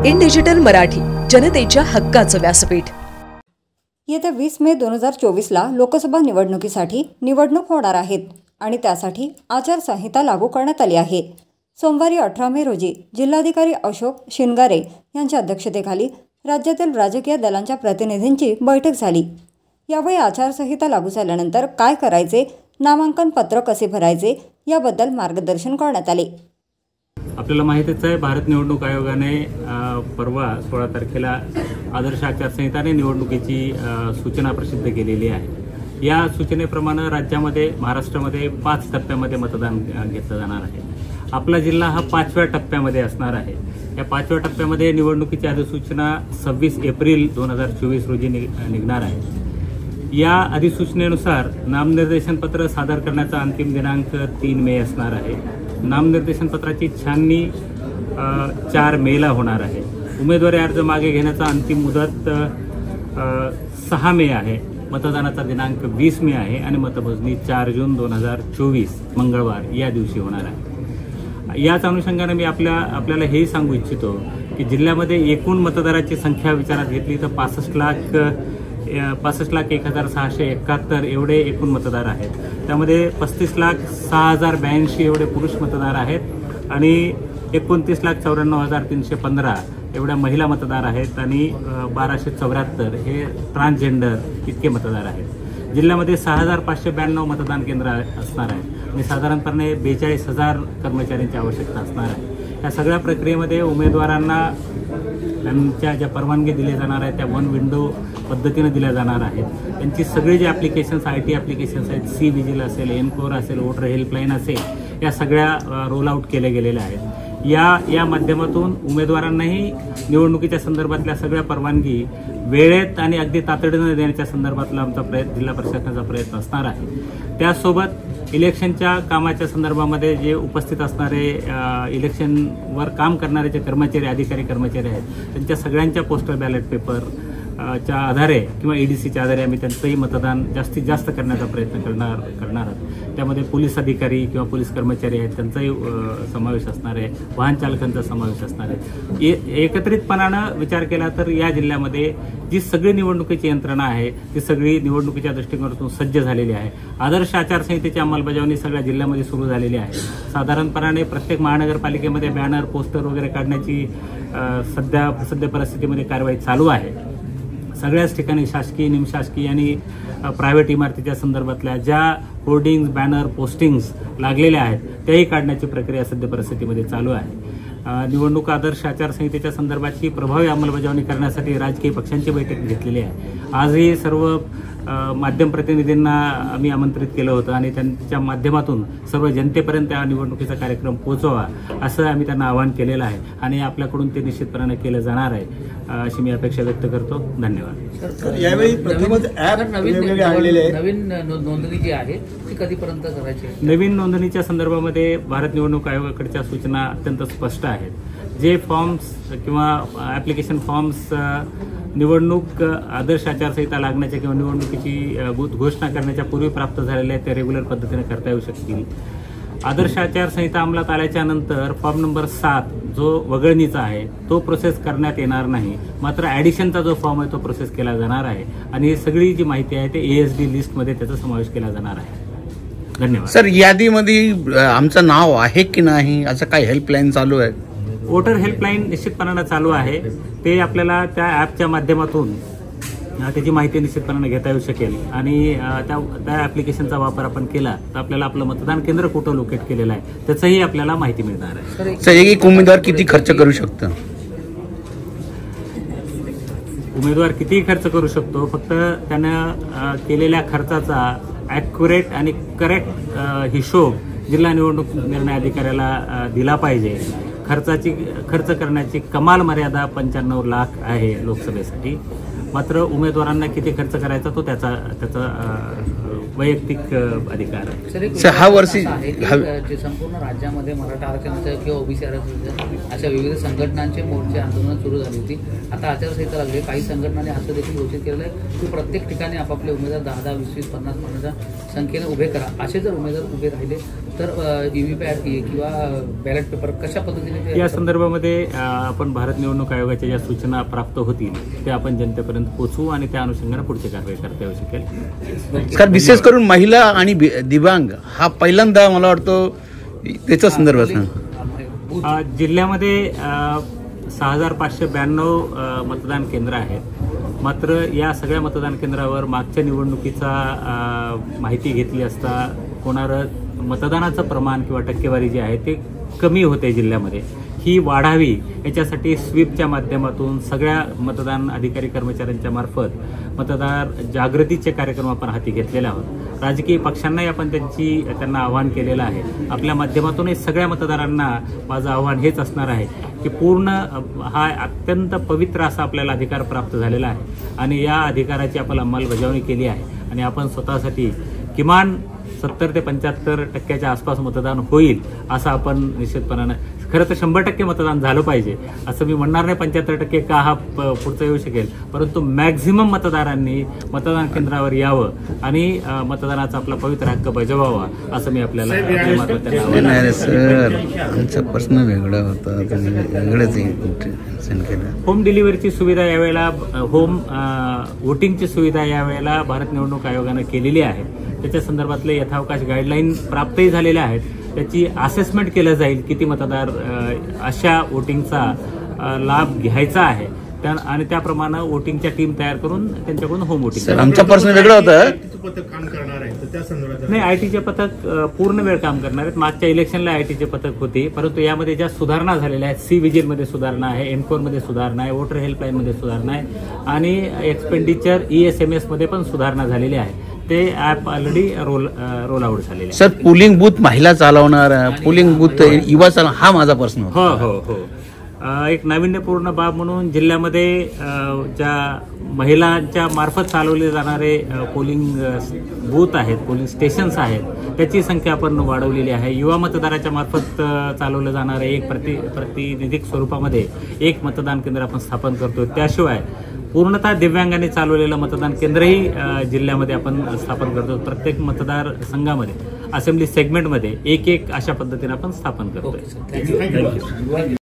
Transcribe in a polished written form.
In digital Marathi, जनतेच्या हक्काचं व्यासपीठ। येत्या 20 मे 2024ला लोकसभा निवडणुकीसाठी निवडणूक होणार आहेत आणि त्यासाठी आचारसंहिता लागू करण्यात आली आहे। सोमवारी 18 मे रोजी जिल्हाधिकारी अशोक शिनगारे यांच्या अध्यक्षतेखाली राज्यातील राजकीय दलांच्या प्रतिनिधींची बैठक झाली। यावेळी आचारसंहिता लागू झाल्यानंतर काय करायचे, नामांकन पत्र कसे भरायचे याबद्दल मार्गदर्शन करण्यात आले। आपल्याला माहितीच आहे, भारत निवडणूक आयोगाने परवा 16 तारखेला आदर्श आचारसंहिताने निवडणुकीची सूचना प्रसिद्ध केलेली आहे। या सूचनेप्रमाणे राज्यामध्ये महाराष्ट्रामध्ये 5 टप्प्यामध्ये मतदान घेतलं जाणार आहे। आपला जिल्हा हा 5व्या टप्प्यामध्ये असणार आहे। या 5व्या टप्प्यामध्ये निवडणुकीची अधिसूचना 26 एप्रिल 2024 रोजी निघणार आहे। या अधिसूचनेनुसार नामनिर्देशन पत्र सादर करण्याचा अंतिम दिनांक 3 मे असणार आहे। नामनिर्देशन पत्राची छाननी 4 मेला होणार आहे। उमेदवारी अर्ज मागे घेण्याचा अंतिम मुदत 6 मे आहे। मतदानाचा दिनांक 20 मे आहे आणि मतमोजणी 4 जून 2024 मंगळवार या दिवशी होणार आहे। याच अनुषंगाने मी आपल्याला हेही सांगू इच्छितो की जिल्ह्यामध्ये एकूण मतदाराची संख्या विचारात घेतली तर 65,01,671 एवढे एकूण मतदार आहेत। त्यामध्ये 35,06,082 एवढे पुरुष मतदार आहेत आणि 29,94,315 एवढ्या महिला मतदार आहेत आणि 1,274 हे ट्रान्सजेंडर इतके मतदार आहेत। जिल्ह्यामध्ये 6,592 मतदान केंद्र असणार आहे आणि साधारणपणे 42,000 कर्मचाऱ्यांची आवश्यकता असणार आहे। या सगळ्या प्रक्रियेमध्ये उमेदवारांना त्यांच्या ज्या परवानगी दिल्या जाणार आहेत त्या 1 विंडो पद्धतीने दिल्या जाणार आहेत। त्यांची सगळी जे ॲप्लिकेशन्स IT ॲप्लिकेशन्स आहेत, सी विजिल असेल, एनकोर असेल, वोटर हेल्पलाईन असेल, या सगळ्या रोल आउट केल्या गेलेल्या आहेत। या माध्यमातून उमेदवारांनाही निवडणुकीच्या संदर्भातल्या सगळ्या परवानगी वेळेत आणि अगदी तातडीने देण्याच्या संदर्भातला आमचा जिल्हा प्रशासनाचा प्रयत्न असणार आहे। त्यासोबत इलेक्शनच्या कामाच्या संदर्भामध्ये जे उपस्थित असणारे इलेक्शनवर काम करणारे जे कर्मचारी, अधिकारी कर्मचारी आहेत, त्यांच्या सगळ्यांच्या पोस्टल बॅलेट पेपर च्या आधारे किंवा EDCच्या आधारे आम्ही त्यांचंही मतदान जास्तीत जास्त करण्याचा प्रयत्न करणार आहोत। त्यामध्ये पोलीस अधिकारी किंवा पोलीस कर्मचारी आहेत त्यांचाही समावेश असणार आहे, वाहन चालकांचा समावेश असणार आहे। एकत्रितपणानं विचार केला तर या जिल्ह्यामध्ये जी सगळी निवडणुकीची यंत्रणा आहे ती सगळी निवडणुकीच्या दृष्टिकोनातून सज्ज झालेली आहे। आदर्श आचारसंहितेची अंमलबजावणी सगळ्या जिल्ह्यामध्ये सुरू झालेली आहे। साधारणपणे प्रत्येक महानगरपालिकेमध्ये बॅनर, पोस्टर वगैरे काढण्याची सध्या परिस्थितीमध्ये कारवाई चालू आहे। सगळ्याच ठिकाणी शासकीय, निमशासकीय आणि प्रायव्हेट इमारतीच्या संदर्भातल्या ज्या होर्डिंग्स, बॅनर, पोस्टिंग्स लागलेल्या आहेत त्याही काढण्याची प्रक्रिया सध्या परिस्थितीमध्ये चालू आहे। निवडणूक आदर्श आचारसंहितेच्या संदर्भाची प्रभावी अंमलबजावणी करण्यासाठी राजकीय पक्षांची बैठक घेतलेली आहे। आजही सर्व माध्यम प्रतिनिधींना आम्ही आमंत्रित केलं होतं आणि त्यांच्या माध्यमातून सर्व जनतेपर्यंत या निवडणुकीचा कार्यक्रम पोहोचवा असं आम्ही त्यांना आवाहन केलेलं आहे आणि आपल्याकडून ते निश्चितपणे केलं जाणार आहे अशी मी अपेक्षा व्यक्त करतो। धन्यवाद। यावेळी प्रथमच नवीन नोंदणी जी आहे ती कधीपर्यंत करायची? नवीन नोंदणीच्या संदर्भामध्ये भारत निवडणूक आयोगाकडच्या सूचना अत्यंत स्पष्ट आहेत। जे फॉर्म्स किंवा ॲप्लिकेशन फॉर्म्स निवडणूक आदर्श आचारसंहिता लागण्याच्या किंवा निवडणुकीची घोषणा करण्याच्या पूर्वी प्राप्त झालेले आहेत ते रेग्युलर पद्धतीने करता येऊ शकतील। आदर्श आचारसंहिता अंमलात आल्याच्या नंतर फॉर्म नंबर 7 जो वगळणीचा आहे तो प्रोसेस करण्यात येणार नाही, मात्र ॲडिशनचा जो फॉर्म आहे तो प्रोसेस केला जाणार आहे आणि ही सगळी जी माहिती आहे ते ASD लिस्टमध्ये त्याचा समावेश केला जाणार आहे। धन्यवाद। सर, यादीमध्ये आमचं नाव आहे की नाही असं काही हेल्पलाईन चालू आहे? वोटर हेल्पलाईन निश्चितपणानं चालू आहे। ते आपल्याला त्या ॲपच्या माध्यमातून त्याची माहिती निश्चितपणानं घेता येऊ शकेल आणि त्या ॲप्लिकेशनचा वापर आपण केला तर आपल्याला आपलं मतदान केंद्र कुठं लोकेट केलेलं आहे त्याचंही आपल्याला माहिती मिळणार आहे। सर, एक उमेदवार किती खर्च करू शकतो? उमेदवार कितीही खर्च करू शकतो, फक्त त्यानं केलेल्या खर्चाचा ॲक्युरेट आणि करेक्ट हिशोब जिल्हा निवडणूक निर्णय अधिकाऱ्याला दिला पाहिजे। खर्च करण्याची कमाल मर्यादा 95 लाख आहे लोकसभेसाठी, मात्र उमेदवारांना किती खर्च करायचा तो त्याचा वैयक्तिक अधिकार आहे। हा वर्षी जे संपूर्ण राज्यामध्ये मराठा आरक्षणाचं किंवा OBC आरक्षणाचं अशा विविध संघटनांचे मोर्चे आंदोलन सुरू झाली होती। आता आचारसंहिता लागली, काही संघटनांनी असं देखील घोषित केलेलं आहे की प्रत्येक ठिकाणी आपापले उमेदवार 10-10, 20-20, 50-50 संख्येने उभे करा। असे जर उमेदवार उभे राहिले तर EVPAT किंवा बॅलेट पेपर कशा पद्धतीने या संदर्भामध्ये आपण भारत निवडणूक आयोगाच्या ज्या सूचना प्राप्त होतील ते आपण जनतेपर्यंत पोहोचवू आणि त्या अनुषंगाने पुढची कारवाई करता येऊ शकेल. सर, विशेष करून महिला आणि दिव्यांग हा पहिल्यांदा मला वाटतं त्याच्या संदर्भात जिल्ह्यामध्ये 6,592 मतदान केंद्र आहेत. मात्र या सगळ्या मतदान केंद्रावर मागच्या निवडणुकीचा माहिती घेतली असता होणारं मतदानाचं प्रमाण किंवा टक्केवारी जी आहे ते कमी होते जिल्ह्यामध्ये. ही वाढावी याच्यासाठी स्वीपच्या माध्यमातून सगळ्या मतदान अधिकारी कर्मचाऱ्यांच्या मार्फत मतदार जागृतीचे कार्यक्रम आपण हाती घेतलेले आहोत. राजकीय पक्षांनाही आपण त्यांना आवाहन केलेलं आहे. आपल्या माध्यमातूनही सगळ्या मतदारांना माझं आव्हान हेच असणार आहे की पूर्ण हा अत्यंत पवित्र असा आपल्याला अधिकार प्राप्त झालेला आहे आणि या अधिकाराची आपण अंमलबजावणी केली आहे आणि आपण स्वतःसाठी किमान 70 ते 75% आसपास मतदान होईल असं आपण निश्चितपणानं, खरं तर 100% मतदान झालं पाहिजे असं मी म्हणणार नाही. 75% का हा पुढचं येऊ शकेल, परंतु मॅक्झिमम मतदारांनी मतदान केंद्रावर यावं आणि मतदानाचा आपला पवित्र हक्क बजावावा असं मी आपल्याला सर, आमचा प्रश्न वेगळा होता, वेगळंच केलं. होम डिलिव्हरीची सुविधा यावेळेला, होम वोटिंगची सुविधा यावेळेला भारत निवडणूक आयोगानं केलेली आहे. त्याच्या संदर्भातले यथावकाश गाईडलाईन प्राप्तही झालेल्या आहेत. त्याची असेसमेंट केलं जाईल किती मतदार अशा वोटिंगचा लाभ घ्यायचा आहे आणि त्याप्रमाणे वोटिंगच्या टीम तयार करून त्यांच्याकडून होम वोटिंग. आमचा प्रश्न वेगळा होता. नाही, आयटीचे पथक पूर्ण वेळ काम करणार आहेत. मागच्या इलेक्शनला आयटीचे पथक होते, परंतु यामध्ये ज्या सुधारणा झालेल्या आहेत, सी विजिलमध्ये सुधारणा आहे, एमकोरमध्ये सुधारणा आहे, वोटर हेल्पलाईनमध्ये सुधारणा आहे आणि एक्सपेंडिचर ESMS मध्ये पण सुधारणा झालेली आहे. ते ऍप ऑलरेडी रोल आउट झालेले आहे. सर, पोलिंग बूथ महिला चालवणार, पोलिंग बूथ युवा चालवणार, हा माझा प्रश्न होता. हो. एक नाविन्यपूर्ण बाब म्हणून जिल्ह्यामध्ये ज्या महिलांच्या मार्फत चालवले जाणारे पोलिंग बूथ आहेत, पोलिंग स्टेशन्स आहेत, त्याची संख्या आपण वाढवलेली आहे. युवा मतदाराच्या मार्फत चालवलं जाणारे एक प्रातिनिधिक स्वरूपामध्ये एक मतदान केंद्र आपण स्थापन करतो. त्याशिवाय पूर्णतः दिव्यांगांनी चालवलेलं मतदान केंद्रही जिल्ह्यामध्ये आपण स्थापन करतो. प्रत्येक मतदार संघामध्ये असेंब्ली सेगमेंटमध्ये एक अशा पद्धतीने आपण स्थापन करतोय.